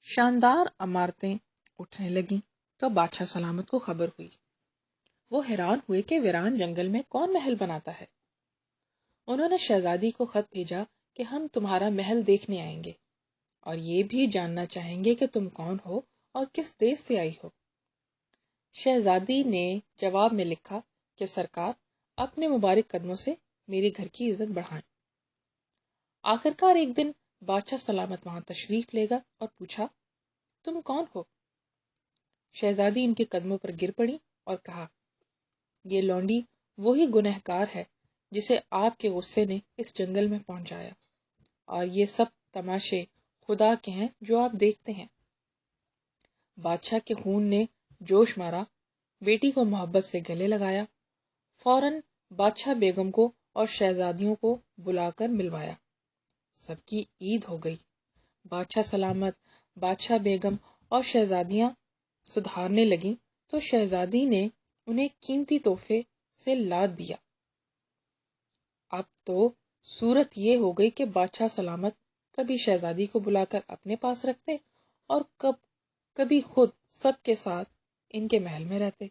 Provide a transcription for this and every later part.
شاندار عمارتیں اٹھنے لگیں تو بادشاہ سلامت کو خبر ہوئی۔ وہ حیران ہوئے کہ ویران جنگل میں کون محل بناتا ہے۔ انہوں نے شہزادی کو خط بھیجا کہ ہم تمہارا محل دیکھنے آئیں گے اور یہ بھی جاننا چاہیں گے کہ تم کون ہو اور کس دیش سے آئی ہو۔ شہزادی نے جواب میں لکھا کہ سرکار اپنے مبارک قدموں سے میرے گھر کی عزت بڑھائیں۔ آخرکار ایک دن بادشاہ سلامت وہاں تشریف لے گا اور پوچھا، تم کون ہو؟ شہزادی ان کے قدموں پر گر پڑی اور کہا، یہ لونڈی وہی گنہگار ہے جسے آپ کے غصے نے اس جنگل میں پہنچایا، اور یہ سب تماشے خدا کے ہیں جو آپ دیکھتے ہیں۔ بادشاہ کے خون نے جوش مارا، بیٹی کو محبت سے گلے لگایا، فوراً بادشاہ بیگم کو اور شہزادیوں کو بلا کر ملوایا۔ سب کی عید ہو گئی۔ بادشاہ سلامت، بادشاہ بیگم اور شہزادیاں سدھارنے لگیں تو شہزادی نے انہیں قیمتی تحفے سے لاد دیا۔ اب تو صورت یہ ہو گئی کہ بادشاہ سلامت کبھی شہزادی کو بلا کر اپنے پاس رکھتے اور کبھی خود سب کے ساتھ ان کے محل میں رہتے۔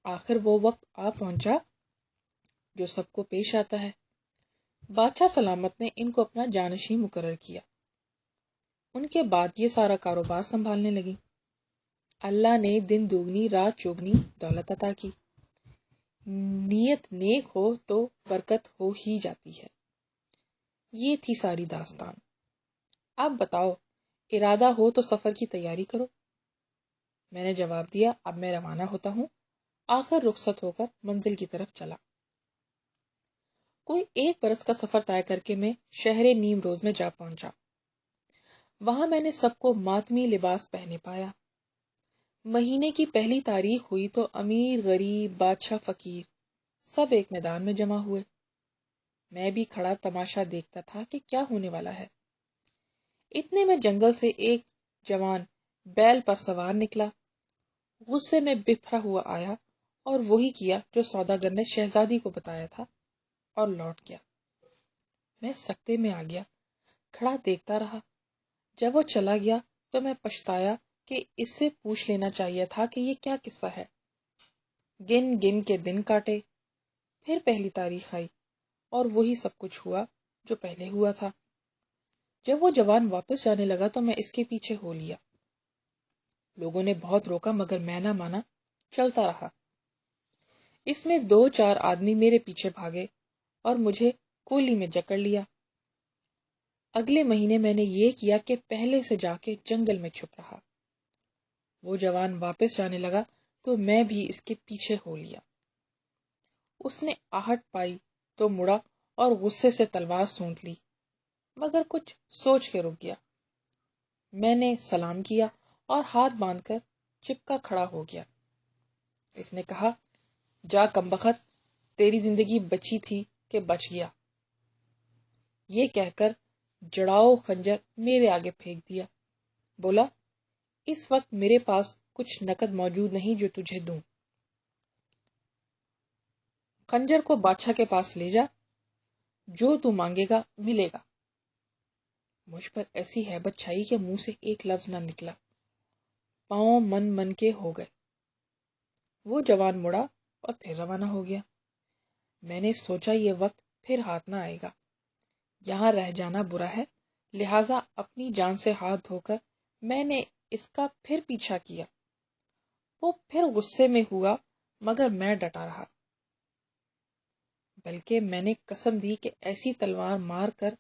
آخر وہ وقت آ پہنچا جو سب کو پیش آتا ہے۔ بادشاہ سلامت نے ان کو اپنا جانشین مقرر کیا۔ ان کے بعد یہ سارا کاروبار سنبھالنے لگی۔ اللہ نے دن دوگنی رات چوگنی دولت عطا کی۔ نیت نیک ہو تو برکت ہو ہی جاتی ہے۔ یہ تھی ساری داستان۔ اب بتاؤ، ارادہ ہو تو سفر کی تیاری کرو۔ میں نے جواب دیا، اب میں روانہ ہوتا ہوں۔ آخر رخصت ہو کر منزل کی طرف چلا۔ کوئی 1 برس کا سفر طے کر کے میں شہر نیم روز میں جا پہنچا۔ وہاں میں نے سب کو ماتمی لباس پہنے پایا۔ مہینے کی پہلی تاریخ ہوئی تو امیر غریب بادشاہ فقیر سب ایک میدان میں جمع ہوئے۔ میں بھی کھڑا تماشا دیکھتا تھا کہ کیا ہونے والا ہے۔ اتنے میں جنگل سے ایک جوان بیل پر سوار نکلا، غصے میں بفرا ہوا آیا اور وہی کیا جو سوداگر نے شہزادی کو بتایا تھا اور لوٹ گیا۔ میں سکتے میں آ گیا، کھڑا دیکھتا رہا۔ جب وہ چلا گیا تو میں پچھتایا کہ اس سے پوچھ لینا چاہیے تھا کہ یہ کیا قصہ ہے۔ گن گن کے دن کاٹے، پھر پہلی تاریخ آئی اور وہی سب کچھ ہوا جو پہلے ہوا تھا۔ جب وہ جوان واپس جانے لگا تو میں اس کے پیچھے ہو لیا۔ لوگوں نے بہت روکا مگر میں نہ مانا، چلتا رہا۔ اس میں 2-4 آدمی میرے پیچھے بھاگے اور مجھے کولی میں جکڑ لیا۔ اگلے مہینے میں نے یہ کیا کہ پہلے سے جا کے جنگل میں چھپ رہا۔ وہ جوان واپس جانے لگا تو میں بھی اس کے پیچھے ہو لیا۔ اس نے آہٹ پائی تو مڑا اور غصے سے تلوار سونت لی، مگر کچھ سوچ کے رک گیا۔ میں نے سلام کیا اور ہاتھ باندھ کر چپکا کھڑا ہو گیا۔ اس نے کہا، جا کمبخت، تیری زندگی بچی تھی کہ بچ گیا۔ یہ کہہ کر جڑاؤ خنجر میرے آگے پھینک دیا۔ بولا، اس وقت میرے پاس کچھ نقد موجود نہیں جو تجھے دوں۔ خنجر کو بادشاہ کے پاس لے جا، جو تو مانگے گا ملے گا۔ مجھ پر ایسی ہیبت چھائی کہ منہ سے ایک لفظ نہ نکلا۔ پاؤں من من کے ہو گئے۔ وہ جوان مڑا اور پھر روانہ ہو گیا۔ میں نے سوچا یہ وقت پھر ہاتھ نہ آئے گا، یہاں رہ جانا برا ہے، لہٰذا اپنی جان سے ہاتھ دھو کر میں نے اس کا پھر پیچھا کیا۔ وہ پھر غصے میں ہوا مگر میں ڈٹا رہا، بلکہ میں نے قسم دی کہ ایسی تلوار مار کر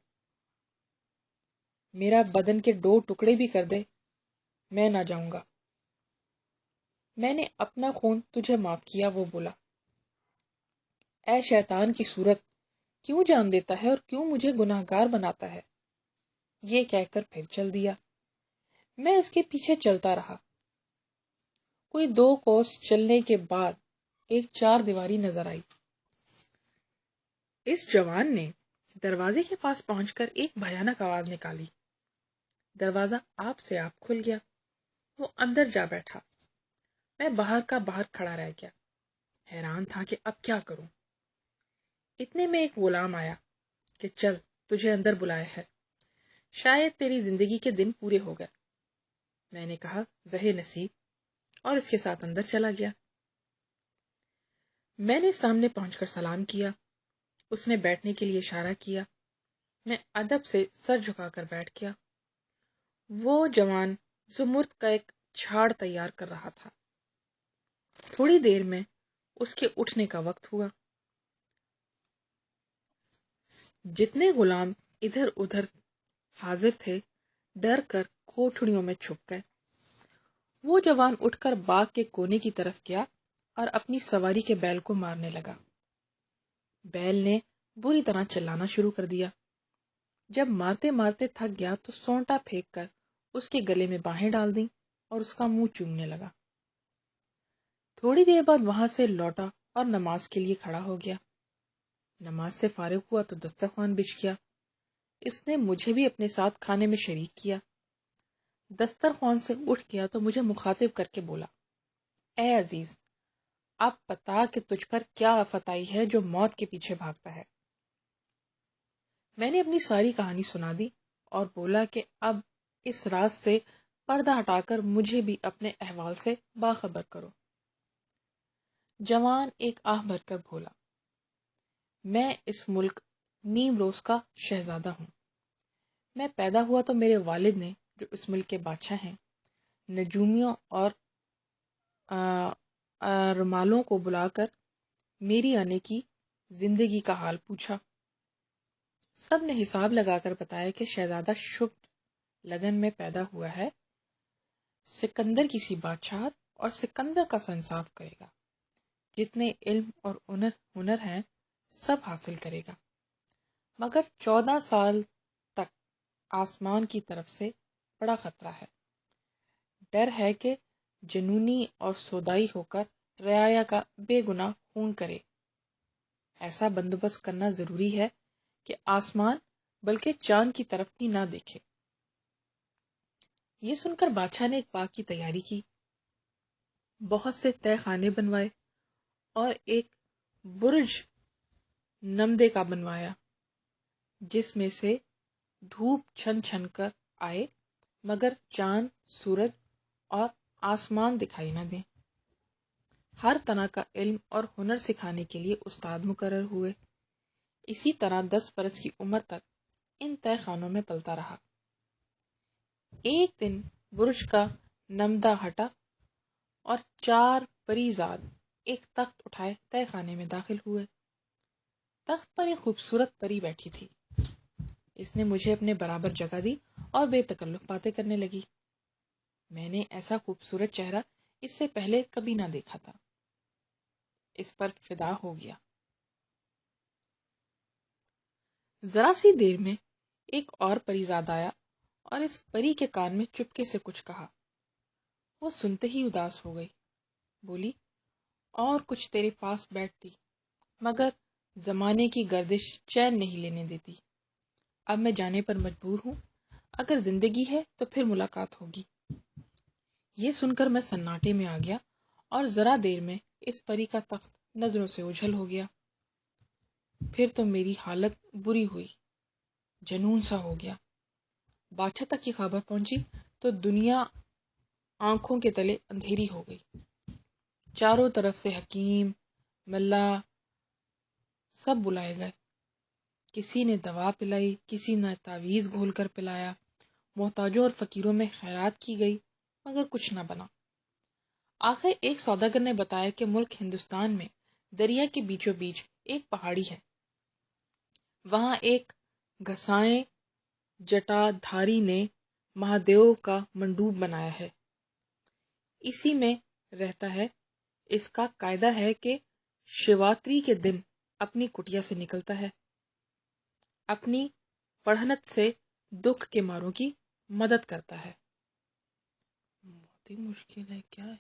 میرا بدن کے 2 ٹکڑے بھی کر دے، میں نہ جاؤں گا۔ میں نے اپنا خون تجھے معاف کیا، وہ بولا۔ اے شیطان کی صورت، کیوں جان دیتا ہے اور کیوں مجھے گناہگار بناتا ہے؟ یہ کہہ کر پھر چل دیا۔ میں اس کے پیچھے چلتا رہا۔ کوئی 2 کوس چلنے کے بعد ایک 4 دیواری نظر آئی۔ اس جوان نے دروازے کے پاس پہنچ کر ایک بھیانک آواز نکالی۔ دروازہ آپ سے آپ کھل گیا۔ وہ اندر جا بیٹھا۔ میں باہر کا باہر کھڑا رہ گیا، حیران تھا کہ اب کیا کروں۔ اتنے میں ایک غلام آیا کہ چل، تجھے اندر بلایا ہے۔ شاید تیری زندگی کے دن پورے ہو گئے۔ میں نے کہا زہر نصیب، اور اس کے ساتھ اندر چلا گیا۔ میں نے سامنے پہنچ کر سلام کیا۔ اس نے بیٹھنے کے لیے اشارہ کیا۔ میں ادب سے سر جھکا کر بیٹھ گیا۔ وہ جوان زمرد کا ایک جھاڑ تیار کر رہا تھا۔ تھوڑی دیر میں اس کے اٹھنے کا وقت ہوا۔ جتنے غلام ادھر ادھر حاضر تھے ڈر کر کوٹھڑیوں میں چھپ گئے۔ وہ جوان اٹھ کر باغ کے کونے کی طرف گیا اور اپنی سواری کے بیل کو مارنے لگا۔ بیل نے بری طرح چلانا شروع کر دیا۔ جب مارتے مارتے تھک گیا تو سونٹا پھینک کر اس کے گلے میں باہیں ڈال دیں اور اس کا منہ چومنے لگا۔ تھوڑی دیر بعد وہاں سے لوٹا اور نماز کے لیے کھڑا ہو گیا۔ نماز سے فارغ ہوا تو دسترخوان بچھ گیا۔ اس نے مجھے بھی اپنے ساتھ کھانے میں شریک کیا۔ دسترخوان سے اٹھ گیا تو مجھے مخاطب کر کے بولا، اے عزیز، اب بتا کہ تجھ پر کیا آفت آئی ہے جو موت کے پیچھے بھاگتا ہے۔ میں نے اپنی ساری کہانی سنا دی اور بولا کہ اب اس راز سے پردہ ہٹا کر مجھے بھی اپنے احوال سے باخبر کرو۔ جوان ایک آہ بھر کر بولا، میں اس ملک نیم روز کا شہزادہ ہوں۔ میں پیدا ہوا تو میرے والد نے، جو اس ملک کے بادشاہ ہیں، نجومیوں اور رمالوں کو بلا کر میری آنے کی زندگی کا حال پوچھا۔ سب نے حساب لگا کر بتایا کہ شہزادہ شبط لگن میں پیدا ہوا ہے، سکندر کی سی بادشاہت اور سکندر کا سا انصاف کرے گا، جتنے علم اور ہنر ہیں سب حاصل کرے گا، مگر 14 سال تک آسمان کی طرف سے بڑا خطرہ ہے۔ ڈر ہے کہ جنونی اور سودائی ہو کر رعایا کا بے گناہ خون کرے۔ ایسا بندوبست کرنا ضروری ہے کہ آسمان بلکہ چاند کی طرف بھی نہ دیکھے۔ یہ سن کر بادشاہ نے ایک باغ کی تیاری کی، بہت سے تہہ خانے بنوائے اور ایک برج نمدے کا بنوایا، جس میں سے دھوپ چھن چھن کر آئے مگر چاند، سورج اور آسمان دکھائی نہ دیں۔ ہر طرح کا علم اور ہنر سکھانے کے لیے استاد مقرر ہوئے۔ اسی طرح 10 برس کی عمر تک ان تہہ خانوں میں پلتا رہا۔ ایک دن برج کا نمدہ ہٹا اور 4 پری زاد ایک تخت اٹھائے تہہ خانے میں داخل ہوئے۔ تخت پر ایک خوبصورت پری بیٹھی تھی۔ اس نے مجھے اپنے برابر جگہ دی اور بے تکلف باتیں کرنے لگی۔ میں نے ایسا خوبصورت چہرہ اس سے پہلے کبھی نہ دیکھا تھا۔ اس پر فدا ہو گیا۔ ذرا سی دیر میں ایک اور پری زاد آیا اور اس پری کے کان میں چپکے سے کچھ کہا۔ وہ سنتے ہی اداس ہو گئی، بولی، اور کچھ تیرے پاس بیٹھتی، مگر زمانے کی گردش چین نہیں لینے دیتی۔ اب میں جانے پر مجبور ہوں، اگر زندگی ہے تو پھر ملاقات ہوگی۔ یہ سن کر میں سناٹے میں آ گیا اور ذرا دیر میں اس پری کا تخت نظروں سے اوجھل ہو گیا۔ پھر تو میری حالت بری ہوئی، جنون سا ہو گیا۔ بادشاہ تک یہ خبر پہنچی تو دنیا آنکھوں کے تلے اندھیری ہو گئی۔ چاروں طرف سے حکیم، ملا سب بلائے گئے۔ کسی نے دوا پلائی، کسی نے تعویذ گھول کر پلایا، محتاجوں اور فقیروں میں خیرات کی گئی، مگر کچھ نہ بنا۔ آخر ایک سوداگر نے بتایا کہ ملک ہندوستان میں دریا کے بیچوں بیچ ایک پہاڑی ہے، وہاں ایک گھسائیں جٹا دھاری نے مہادیو کا منڈوب بنایا ہے، اسی میں رہتا ہے۔ اس کا قاعدہ ہے کہ شیواتری کے دن اپنی کٹیا سے نکلتا ہے، اپنی پڑھنت سے دکھ کے ماروں کی مدد کرتا ہے۔ بہت ہی مشکل ہے، کیا ہے؟